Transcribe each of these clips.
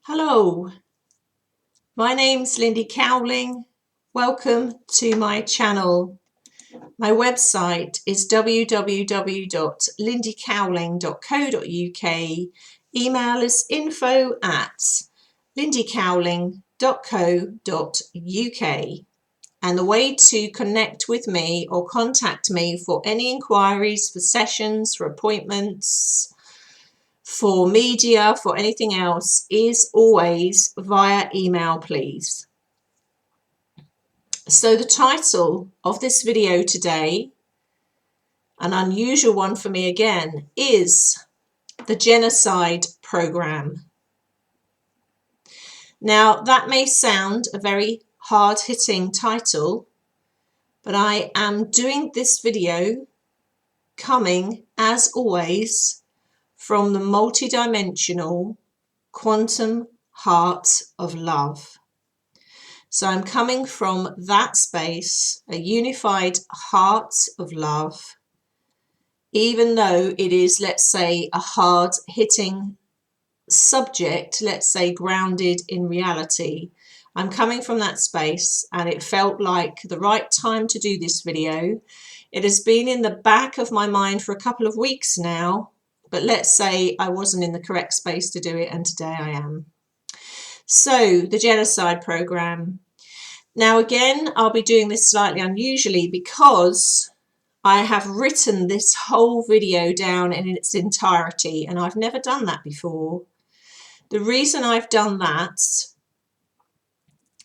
Hello, my name's Lindy Cowling. Welcome to my channel. My website is www.lindycowling.co.uk. Email is info@lindycowling.co.uk. And the way to connect with me or contact me for any inquiries, for sessions, for appointments, for media, for anything else, is always via email, please. So the title of this video today, an unusual one for me again, is the Genocide Program. Now that may sound a very hard-hitting title, but I am doing this video coming, as always, from the multidimensional quantum heart of love. So I'm coming from that space, a unified heart of love, even though it is, let's say, a hard-hitting subject, let's say grounded in reality. I'm coming from that space, and it felt like the right time to do this video. It has been in the back of my mind for a couple of weeks now, but let's say I wasn't in the correct space to do it, and today I am. So, the Genocide Program. Now again, I'll be doing this slightly unusually because I have written this whole video down in its entirety, and I've never done that before. The reason I've done that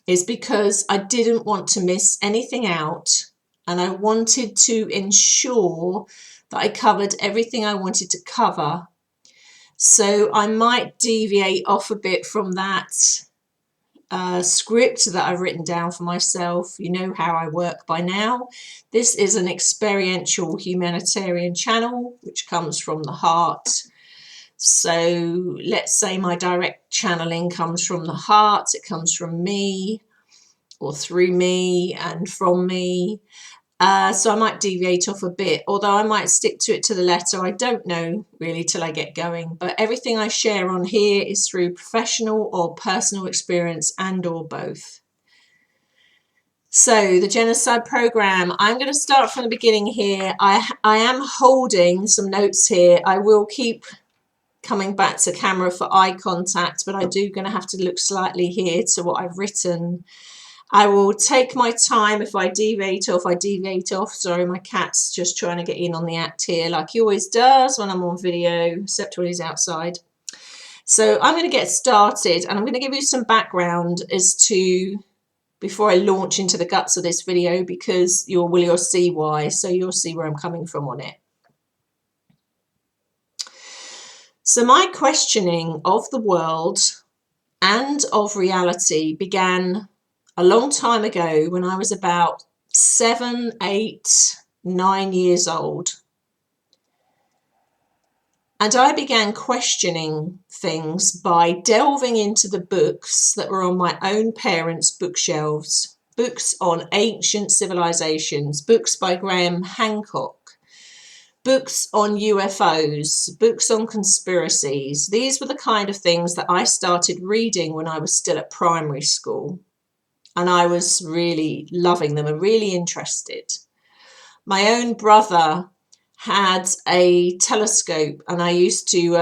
is because I didn't want to miss anything out, and I wanted to ensure that I covered everything I wanted to cover. So I might deviate off a bit from that script that I've written down for myself. You know how I work by now. This is an experiential humanitarian channel which comes from the heart. So let's say my direct channeling comes from the heart. It comes from me, or through me and from me. So I might deviate off a bit, although I might stick to it to the letter. I don't know really till I get going, but everything I share on here is through professional or personal experience, and or both. So the Genocide Program, I'm going to start from the beginning here. I am holding some notes here. I will keep coming back to camera for eye contact, but I do going to have to look slightly here to what I've written. I will take my time. If I deviate off, I deviate off. Sorry, my cat's just trying to get in on the act here, like he always does when I'm on video, except when he's outside. So I'm going to get started, and I'm going to give you some background as to, before I launch into the guts of this video, because you'll see why. So you'll see where I'm coming from on it. So my questioning of the world and of reality began a long time ago when I was about 7, 8, 9 years old. And I began questioning things by delving into the books that were on my own parents' bookshelves. Books on ancient civilizations, books by Graham Hancock, books on UFOs, books on conspiracies. These were the kind of things that I started reading when I was still at primary school. And I was really loving them and really interested. My own brother had a telescope, and I used to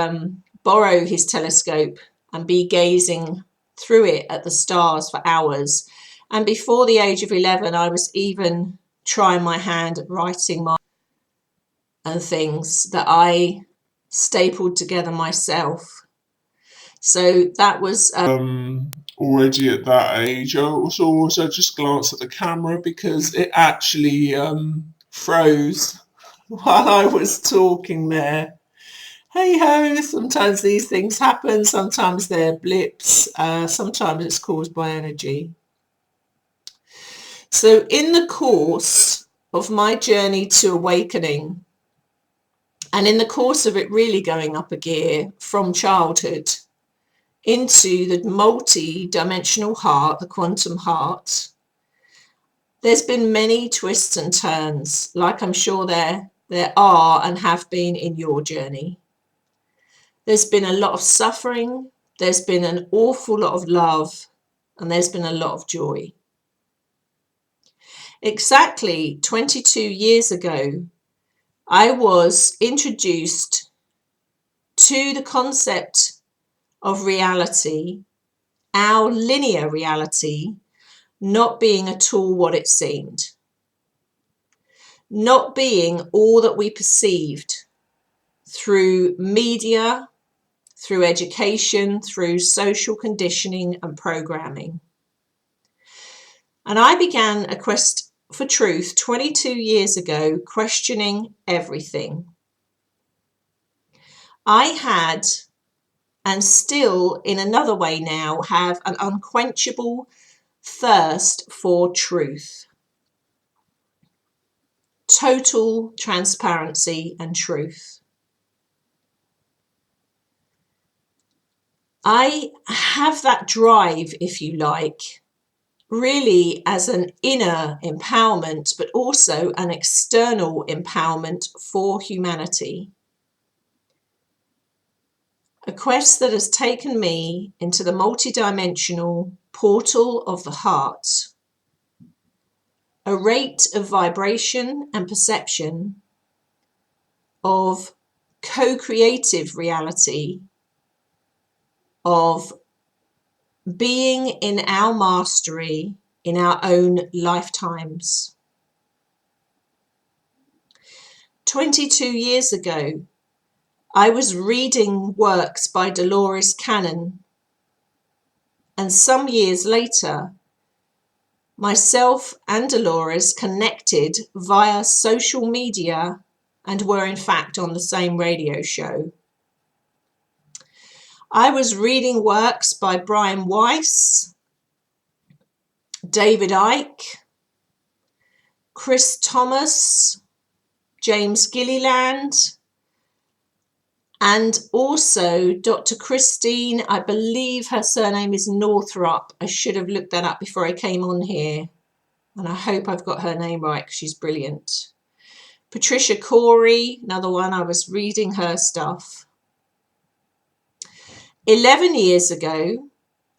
borrow his telescope and be gazing through it at the stars for hours. And before the age of 11, I was even trying my hand at writing and things that I stapled together myself. So that was already at that age. I also just glanced at the camera because it actually froze while I was talking there. Hey ho, sometimes these things happen, sometimes they're blips, sometimes it's caused by energy. So in the course of my journey to awakening, and in the course of it really going up a gear from childhood into the multi-dimensional heart, the quantum heart, there's been many twists and turns, like I'm sure there are and have been in your journey. There's been a lot of suffering, there's been an awful lot of love, and there's been a lot of joy. Exactly 22 years ago, I was introduced to the concept of reality, our linear reality, not being at all what it seemed, not being all that we perceived through media, through education, through social conditioning and programming. And I began a quest for truth 22 years ago, questioning everything. I had, and still in another way now, have an unquenchable thirst for truth. Total transparency and truth. I have that drive, if you like, really as an inner empowerment, but also an external empowerment for humanity. A quest that has taken me into the multidimensional portal of the heart, a rate of vibration and perception of co-creative reality, of being in our mastery in our own lifetimes. 22 years ago, I was reading works by Dolores Cannon, and some years later, myself and Dolores connected via social media and were in fact on the same radio show. I was reading works by Brian Weiss, David Icke, Chris Thomas, James Gilliland, and also Dr. Christine, I believe her surname is Northrup. I should have looked that up before I came on here, and I hope I've got her name right because she's brilliant. Patricia Corey, another one, I was reading her stuff. 11 years ago,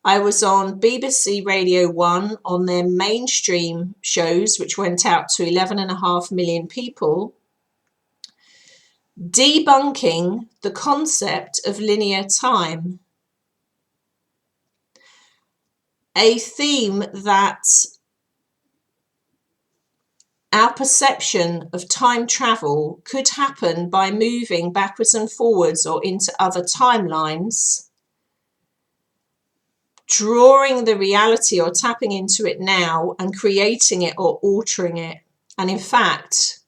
I was on BBC Radio 1 on their mainstream shows, which went out to 11.5 million people, debunking the concept of linear time, a theme that our perception of time travel could happen by moving backwards and forwards or into other timelines, drawing the reality or tapping into it now and creating it or altering it. And in fact,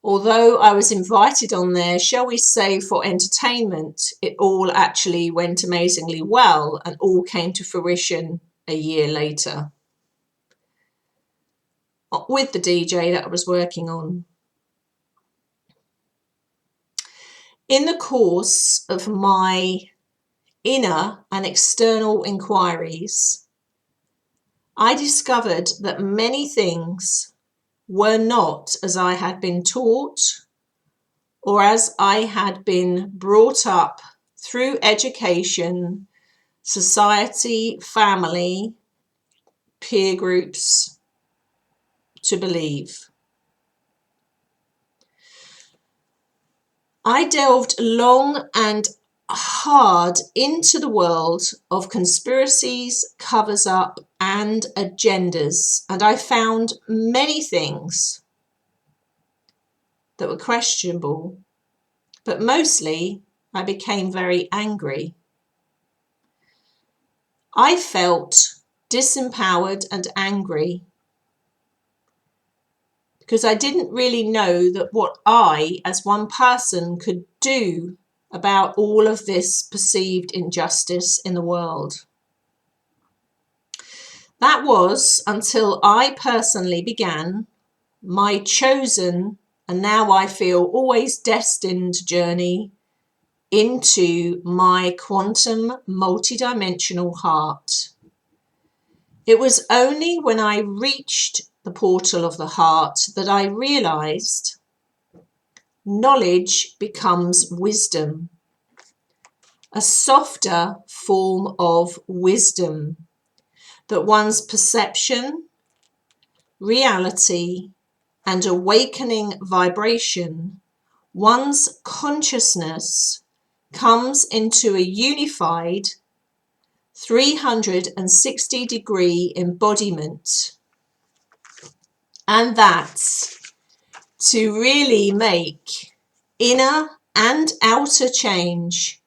although I was invited on there, shall we say, for entertainment, it all actually went amazingly well and all came to fruition a year later with the DJ that I was working on. In the course of my inner and external inquiries, I discovered that many things were not as I had been taught or as I had been brought up through education, society, family, peer groups to believe. I delved long and hard into the world of conspiracies, covers up, and agendas, and I found many things that were questionable, but mostly I became very angry. I felt disempowered and angry because I didn't really know that what I, as one person, could do about all of this perceived injustice in the world. That was until I personally began my chosen, and now I feel always destined, journey into my quantum multidimensional heart. It was only when I reached the portal of the heart that I realized knowledge becomes wisdom. a softer form of wisdom, that one's perception, reality, and awakening vibration, one's consciousness, comes into a unified 360-degree embodiment. And that's to really make inner and outer change,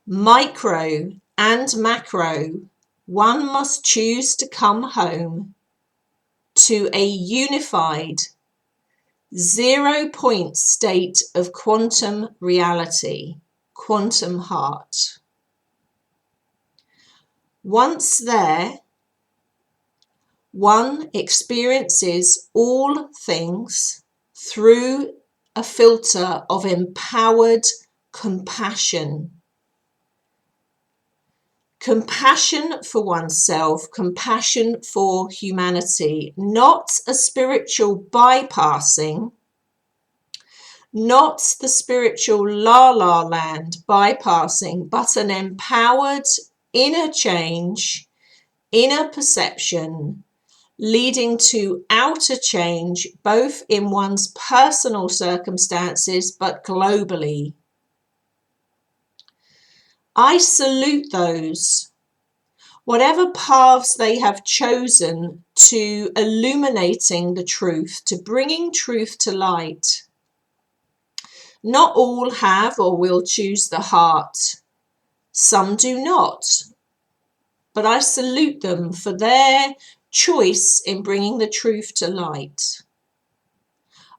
micro and macro. One must choose to come home to a unified 0-point state of quantum reality, quantum heart. Once there, one experiences all things through a filter of empowered compassion. Compassion for oneself, compassion for humanity, not a spiritual bypassing, not the spiritual la-la land bypassing, but an empowered inner change, inner perception, leading to outer change, both in one's personal circumstances, but globally. I salute those, whatever paths they have chosen to illuminating the truth, to bringing truth to light. Not all have or will choose the heart. Some do not. But I salute them for their choice in bringing the truth to light.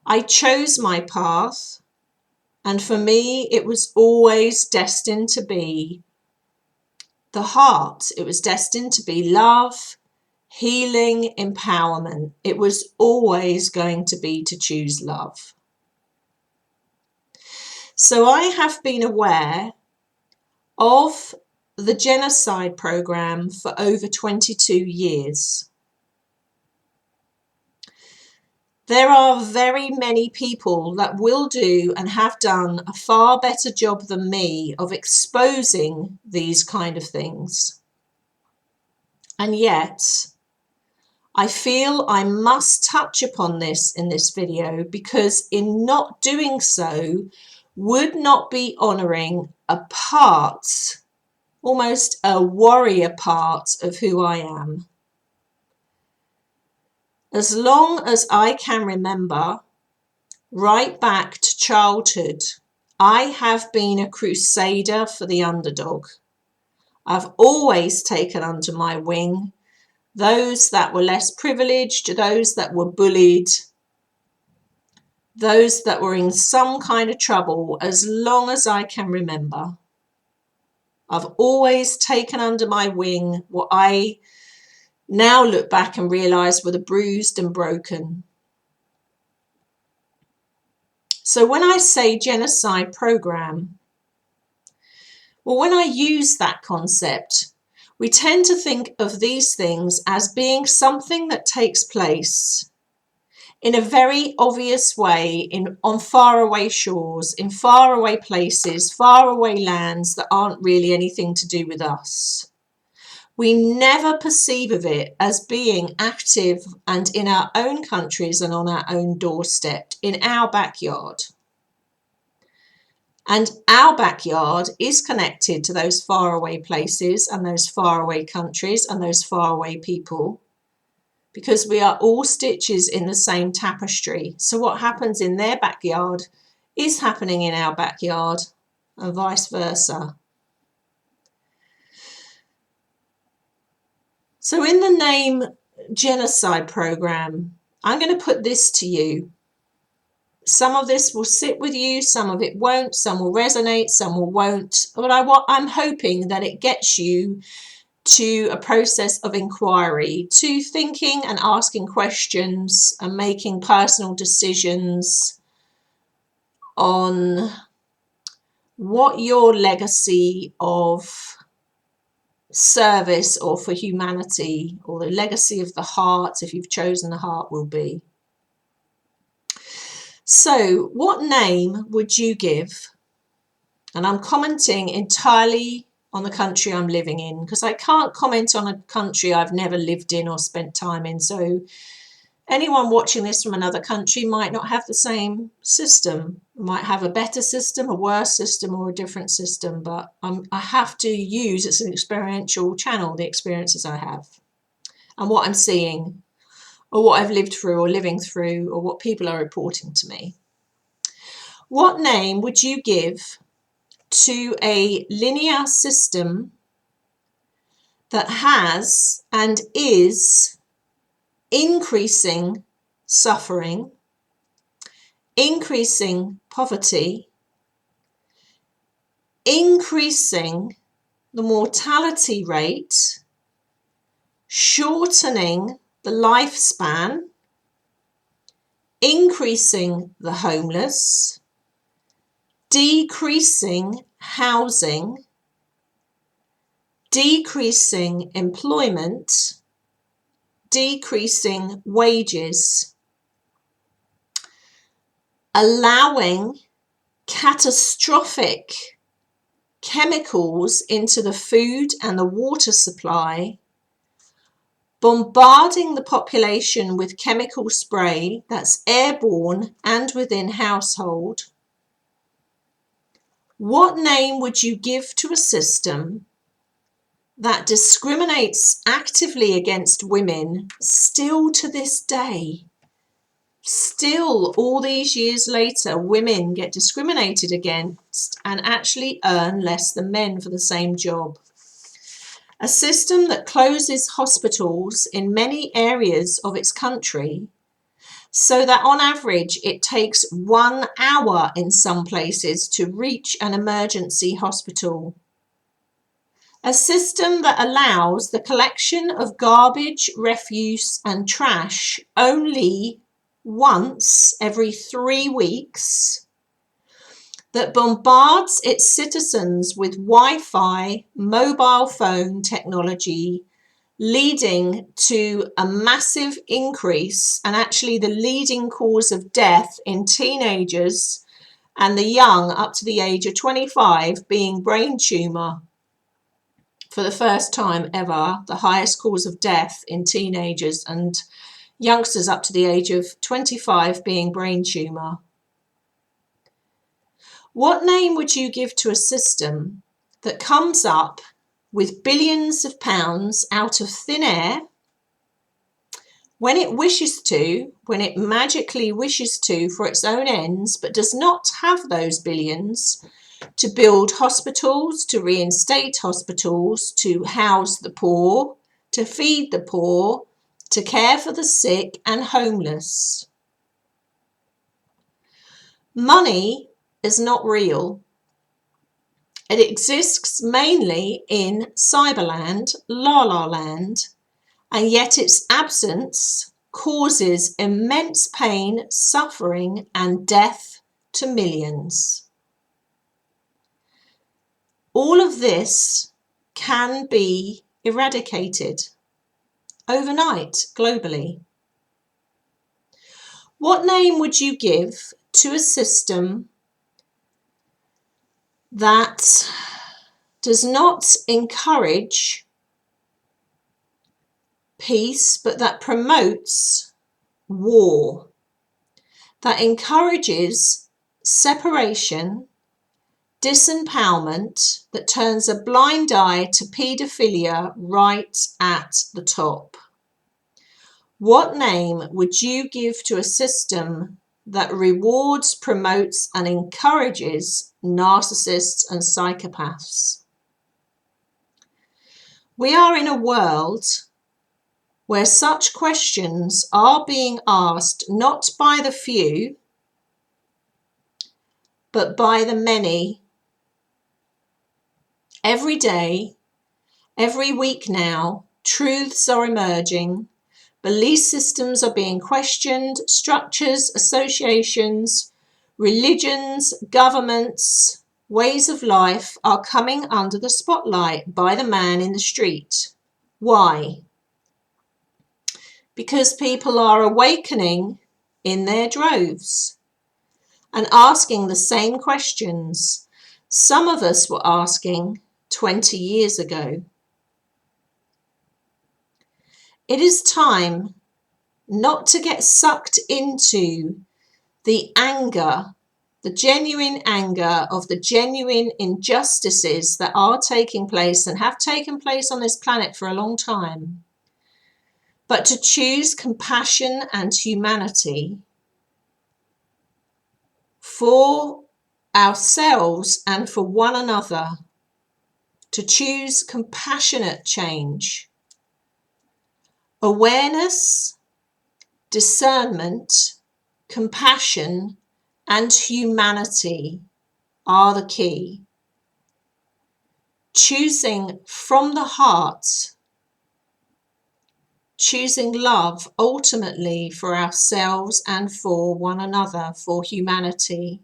I chose my path, and for me it was always destined to be the heart. It was destined to be love, healing, empowerment. It was always going to be to choose love. So I have been aware of the Genocide Program for over 22 years. There are very many people that will do and have done a far better job than me of exposing these kind of things. And yet, I feel I must touch upon this in this video, because in not doing so would not be honouring a part, almost a warrior part of who I am. As long as I can remember, right back to childhood, I have been a crusader for the underdog. I've always taken under my wing those that were less privileged, those that were bullied, those that were in some kind of trouble, as long as I can remember. I've always taken under my wing what I now look back and realise were the bruised and broken. So when I say genocide program, well, when I use that concept, we tend to think of these things as being something that takes place in a very obvious way on faraway shores, in faraway places, faraway lands that aren't really anything to do with us. We never perceive of it as being active and in our own countries and on our own doorstep, in our backyard. And our backyard is connected to those faraway places and those faraway countries and those faraway people, because we are all stitches in the same tapestry. So what happens in their backyard is happening in our backyard, and vice versa. So in the name Genocide Program, I'm going to put this to you. Some of this will sit with you, some of it won't, some will resonate, some will won't. But I'm hoping that it gets you to a process of inquiry, to thinking and asking questions and making personal decisions on what your legacy of service or for humanity, or the legacy of the heart, if you've chosen the heart, will be. So what name would you give And I'm commenting entirely on the country I'm living in, because I can't comment on a country I've never lived in or spent time in. So anyone watching this from another country might not have the same system, might have a better system, a worse system, or a different system. But I have to use, it's an experiential channel, the experiences I have and what I'm seeing, or what I've lived through or living through, or what people are reporting to me. What name would you give to a linear system that has and is increasing suffering, increasing poverty, increasing the mortality rate, shortening the lifespan, increasing the homeless, decreasing housing, decreasing employment, decreasing wages, allowing catastrophic chemicals into the food and the water supply, bombarding the population with chemical spray that's airborne and within household. What name would you give to a system that discriminates actively against women still to this day? Still, all these years later, women get discriminated against and actually earn less than men for the same job. A system that closes hospitals in many areas of its country, so that on average it takes 1 hour in some places to reach an emergency hospital. A system that allows the collection of garbage, refuse and trash only once every 3 weeks, that bombards its citizens with Wi-Fi, mobile phone technology, leading to a massive increase, and actually the leading cause of death in teenagers and the young up to the age of 25 being brain tumour. For the first time ever, the highest cause of death in teenagers and youngsters up to the age of 25 being brain tumour. What name would you give to a system that comes up with billions of pounds out of thin air when it wishes to, when it magically wishes to for its own ends, but does not have those billions to build hospitals, to reinstate hospitals, to house the poor, to feed the poor, to care for the sick and homeless? Money is not real. It exists mainly in Cyberland, La La Land, and yet its absence causes immense pain, suffering, and death to millions. All of this can be eradicated overnight globally. What name would you give to a system that does not encourage peace, but that promotes war, that encourages separation, disempowerment, that turns a blind eye to paedophilia right at the top? What name would you give to a system that rewards, promotes, and encourages narcissists and psychopaths? We are in a world where such questions are being asked not by the few, but by the many. Every day, every week now, truths are emerging, belief systems are being questioned, structures, associations, religions, governments, ways of life are coming under the spotlight by the man in the street. Why? Because people are awakening in their droves and asking the same questions. some of us were asking 20 years ago. It is time not to get sucked into the anger, the genuine anger of the genuine injustices that are taking place and have taken place on this planet for a long time, but to choose compassion and humanity for ourselves and for one another, to choose compassionate change. Awareness, discernment, compassion, and humanity are the key. Choosing from the heart, choosing love ultimately for ourselves and for one another, for humanity,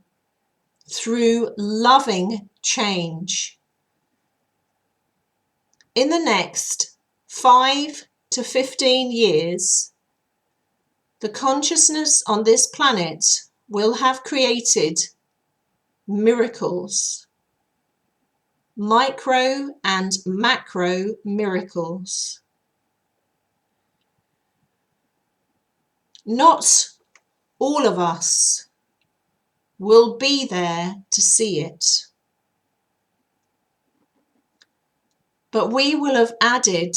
through loving change. In the next 5 to 15 years, the consciousness on this planet will have created miracles, micro and macro miracles. Not all of us will be there to see it, but we will have added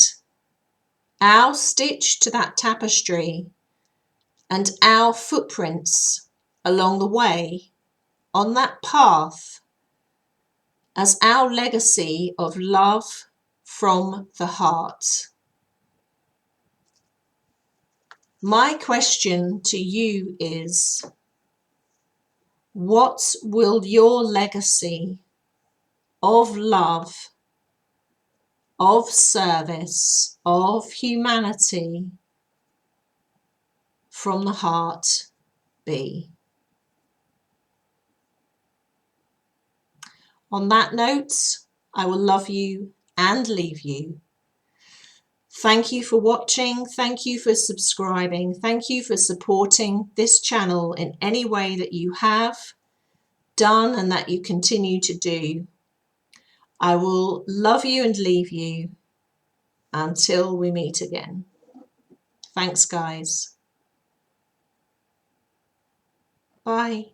our stitch to that tapestry and our footprints along the way on that path as our legacy of love from the heart. My question to you is, what will your legacy of love, of service, of humanity from the heart be? On that note, I will love you and leave you. Thank you for watching. Thank you for subscribing. Thank you for supporting this channel in any way that you have done and that you continue to do. I will love you and leave you until we meet again. Thanks, guys. Bye.